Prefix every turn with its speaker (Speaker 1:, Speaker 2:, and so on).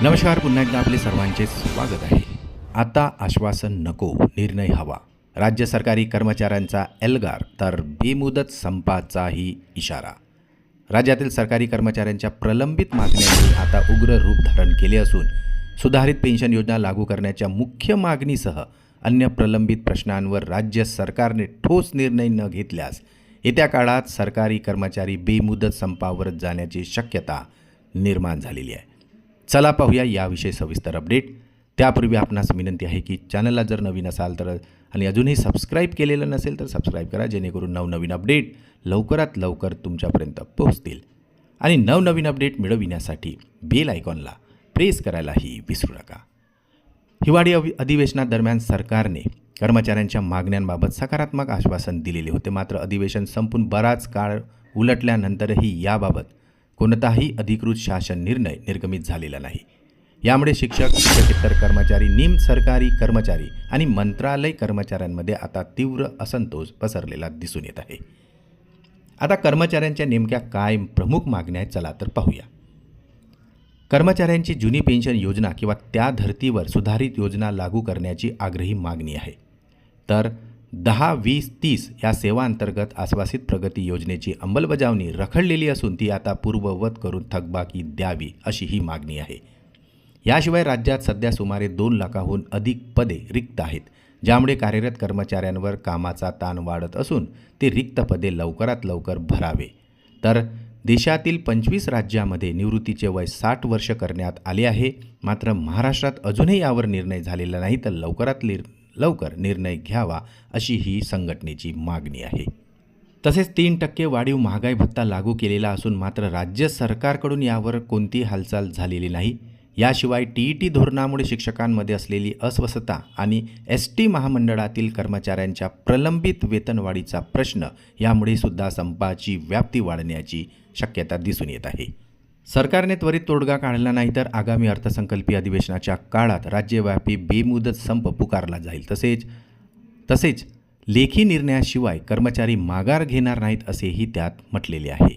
Speaker 1: नमस्कार, पुन्हा एकदा आपले सर्वांचे स्वागत आहे. आता आश्वासन नको, निर्णय हवा. राज्य सरकारी कर्मचाऱ्यांचा एल्गार तर बेमुदत संपाचाही इशारा. राज्यातील सरकारी कर्मचाऱ्यांच्या प्रलंबित मागण्यांनी आता उग्र रूप धारण केले असून सुधारित पेन्शन योजना लागू करण्याच्या मुख्य मागणीसह अन्य प्रलंबित प्रश्नांवर राज्य सरकारने ठोस निर्णय न घेतल्यास येत्या काळात सरकारी कर्मचारी बेमुदत संपावर जाण्याची शक्यता निर्माण झालेली आहे. चला पाहूया याविषयी सविस्तर अपडेट. त्यापूर्वी आपणास विनंती आहे की चॅनलला जर नवीन असाल तर आणि अजूनही सबस्क्राईब केलेलं नसेल तर सबस्क्राईब करा, जेणेकरून नवनवीन अपडेट लवकरात लवकर तुमच्यापर्यंत पोहोचतील. आणि नवनवीन अपडेट मिळविण्यासाठी बेल आयकॉनला प्रेस करायलाही विसरू नका. हिवाळी अधिवेशनादरम्यान सरकारने कर्मचाऱ्यांच्या मागण्यांबाबत सकारात्मक आश्वासन दिलेले होते. मात्र अधिवेशन संपून बराच काळ उलटल्यानंतरही याबाबत कोणताही अधिकृत शासन निर्णय निर्गमित झालेला नाही. यामुळे शिक्षक, शिक्षकेतर कर्मचारी, निम सरकारी कर्मचारी आणि मंत्रालय कर्मचाऱ्यांमध्ये आता तीव्र असंतोष पसरलेला दिसून येत आहे. आता कर्मचाऱ्यांच्या नेमक्या काय प्रमुख मागण्या आहेत चला तर पाहूया. कर्मचाऱ्यांची जुनी पेन्शन योजना किंवा त्या धर्तीवर सुधारित योजना लागू करण्याची आग्रही मागणी आहे. तर 10-20-30 या सेवांतर्गत आश्वासित प्रगती योजनेची अंमलबजावणी रखडलेली असून ती आता पूर्ववत करून थकबाकी द्यावी अशी ही मागणी आहे. याशिवाय राज्यात सध्या सुमारे 2 लाखाहून अधिक पदे रिक्त आहेत, ज्यामुळे कार्यरत कर्मचाऱ्यांवर कामाचा ताण वाढत असून ते रिक्त पदे लवकरात लवकर भरावे. तर देशातील 25 राज्यामध्ये निवृत्तीचे वय 60 वर्ष करण्यात आले आहे. मात्र महाराष्ट्रात अजूनही यावर निर्णय झालेला नाही, तर लवकरात लवकर निर्णय घ्यावा अशी ही संघटनेची मागणी आहे. तसेच 3% वाढीव महागाई भत्ता लागू केलेला असून मात्र राज्य सरकारकडून यावर कोणतीही हालचाल झालेली नाही. याशिवाय TET धोरणामुळे शिक्षकांमध्ये असलेली अस्वस्थता आणि ST महामंडळातील कर्मचाऱ्यांच्या प्रलंबित वेतनवाढीचा प्रश्न यामुळे सुद्धा संपाची व्याप्ती वाढण्याची शक्यता दिसून येत आहे. सरकारने त्वरित तोडगा काढला नाही तर आगामी अर्थसंकल्पीय अधिवेशनाच्या काळात राज्यव्यापी बेमुदत संप पुकारला जाईल. तसेच लेखी निर्णयाशिवाय कर्मचारी माघार घेणार नाहीत असेही त्यात म्हटलेले आहे.